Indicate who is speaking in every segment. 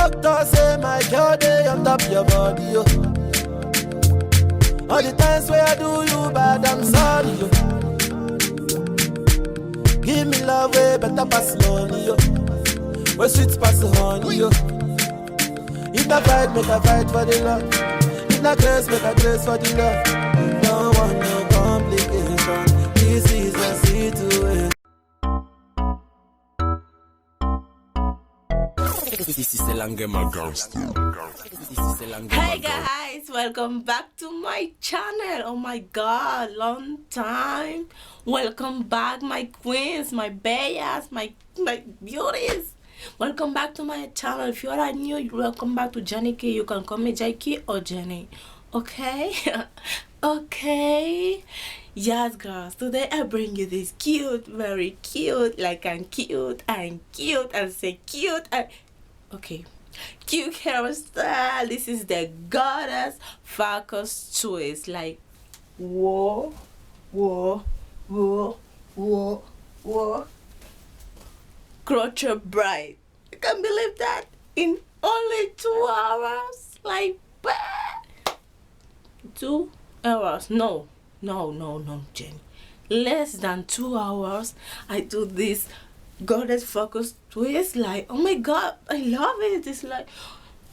Speaker 1: Doctor say my girl dey on top your body, yo. All the times where I do you bad, I'm sorry, yo. Give me love way better pass money, yo. Where sweet pass honey, yo. If I fight, make I fight for the love. If I grace, make I grace for the love. Don't want no complication. This is a situation.
Speaker 2: Hey guys, welcome back to my channel. Oh my god, long time. Welcome back, my queens, my bellas, my beauties. Welcome back to my channel. If you are new, welcome back to TECNIQUE. You can call me Jackie or Jenny. Okay? Okay. Yes, girls. Today I bring you this cute, very cute, like I'm cute and say cute and okay. Cute hairstyle. This is the Goddess FAUX twist. Like whoa, whoa, whoa, whoa, whoa. Crochet Braids. You can believe that in only 2 hours. Like 2 hours. No, Jenny. Less than 2 hours. I do this Goddess FAUX twist. Like, oh my god, I love it. It's like,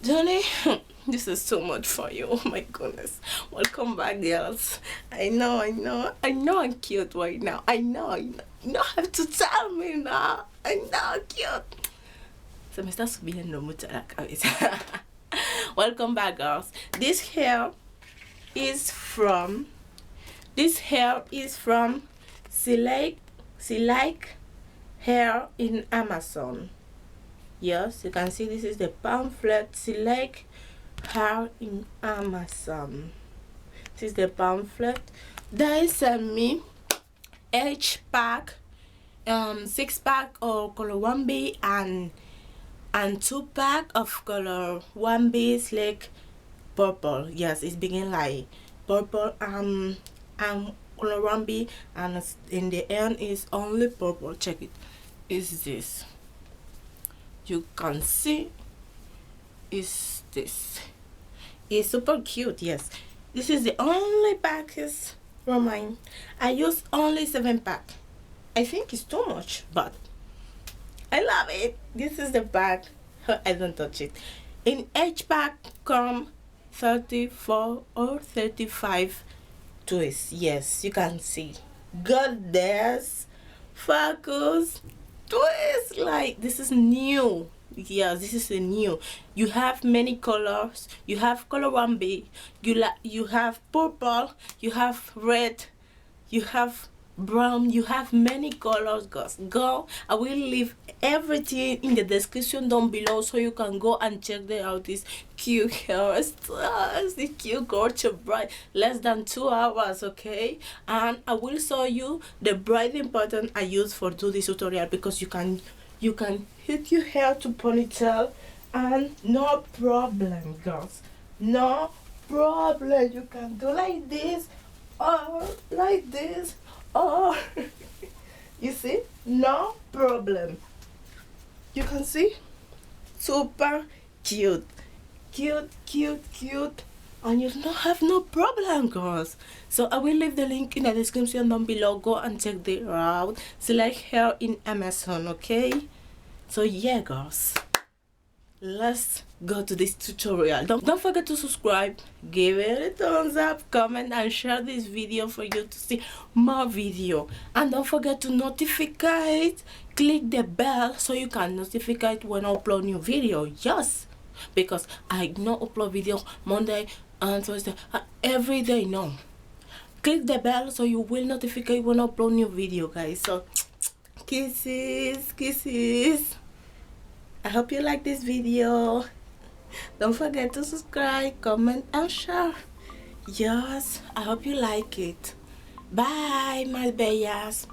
Speaker 2: Jenny, this is so much for you. Oh my goodness. Welcome back, girls. I know I'm cute right now. I know. You don't have to tell me now. I know I'm cute. Se me está subiendo mucho la cabeza. Welcome back, girls. This hair is from Select Hair in Amazon. Yes, you can see this is the pamphlet. Select Hair in Amazon. This is the pamphlet. They sent me each pack, 6-pack of color 1B and 2-pack of color 1B like purple. Yes, it's begin like purple and color 1B, and in the end is only purple. Check it. Is this? You can see is this. It's super cute. Yes, this is the only pack is from mine. I use only 7-pack. I think it's too much, but I love it. This is the pack. I don't touch it. In each pack come 34 or 35 twists. Yes, you can see. Goodness FAUX twist. Like, this is new. Yeah, this is a new. You have many colors. You have color 1B. You have purple. You have red. You have brown. You have many colors, guys. Go. I will leave everything in the description down below so you can go and check out this cute hairstyles, the cute Crochet Braids. Less than 2 hours, okay? And I will show you the braiding pattern I use for do this tutorial, because you can hit your hair to ponytail and no problem, girls. No problem. You can do like this or like this or you see, no problem. You can see, super cute, and you don't have no problem, girls. So I will leave the link in the description down below. Go and check it out. Select Hair in Amazon, okay? So yeah, girls, let's go to this tutorial. Don't forget to subscribe, give it a thumbs up, comment and share this video for you to see more video. And don't forget to notify, click the bell so you can notify when I upload new video. Yes, because I not upload video Monday and Thursday every day. No, click the bell so you will notify when I upload new video, guys. So kisses. I hope you like this video. Don't forget to subscribe, comment and share. Yes, I hope you like it. Bye, my bellas.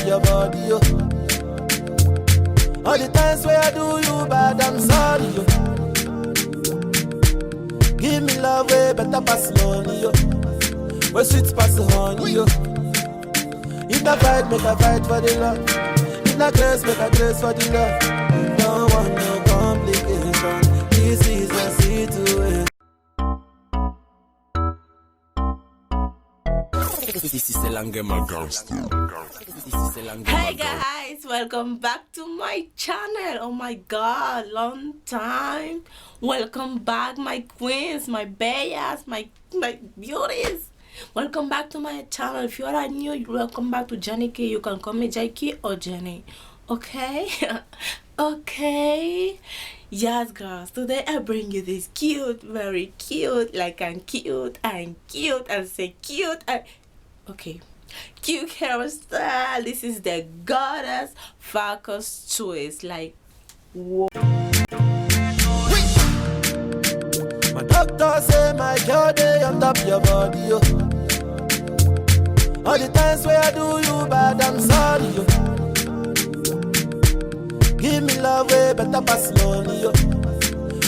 Speaker 1: your body, yo. All the times where I do you bad, I'm sorry, yo. Give me love way better pass money, yo. Where sweet pass honey, yo. If I fight, make a fight for the love. If I grace, make a grace for the love. Don't want no complication. This is a situation.
Speaker 3: This is a my girls.
Speaker 2: Hey guys, welcome back to my channel. Oh my god, long time. Welcome back, my queens, my bellas, my beauties. Welcome back to my channel. If you are new, welcome back to TECNIQUE. You can call me Jackie or Jenny. Okay? Okay. Yes, girls. Today I bring you this cute, very cute, like I'm cute and say cute. Okay. Cute hairstyle. This is the Goddess FAUX twist. Like, whoa.
Speaker 1: My doctor say my girl day on top your body, yo. All the times where I do you bad, I'm sorry, yo. Give me love way better pass money, yo.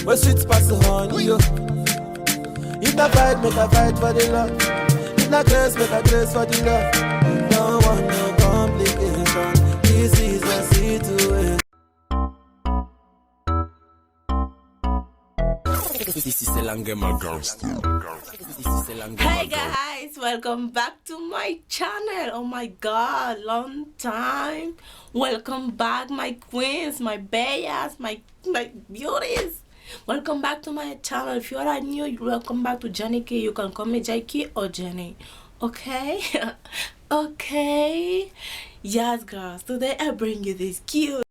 Speaker 1: Where sweet pass honey, yo. If I fight, make a fight for the love. If I grace, make a grace for the love. Don't want no complication. This is a situation.
Speaker 3: This is a my girls.
Speaker 2: Hey guys, welcome back to my channel. Oh my god, long time. Welcome back, my queens, my bellas, my beauties. Welcome back to my channel. If you are new, welcome back to TECNIQUE. You can call me Jackie or Jenny. Okay? Okay. Yes, girls. Today I bring you this cute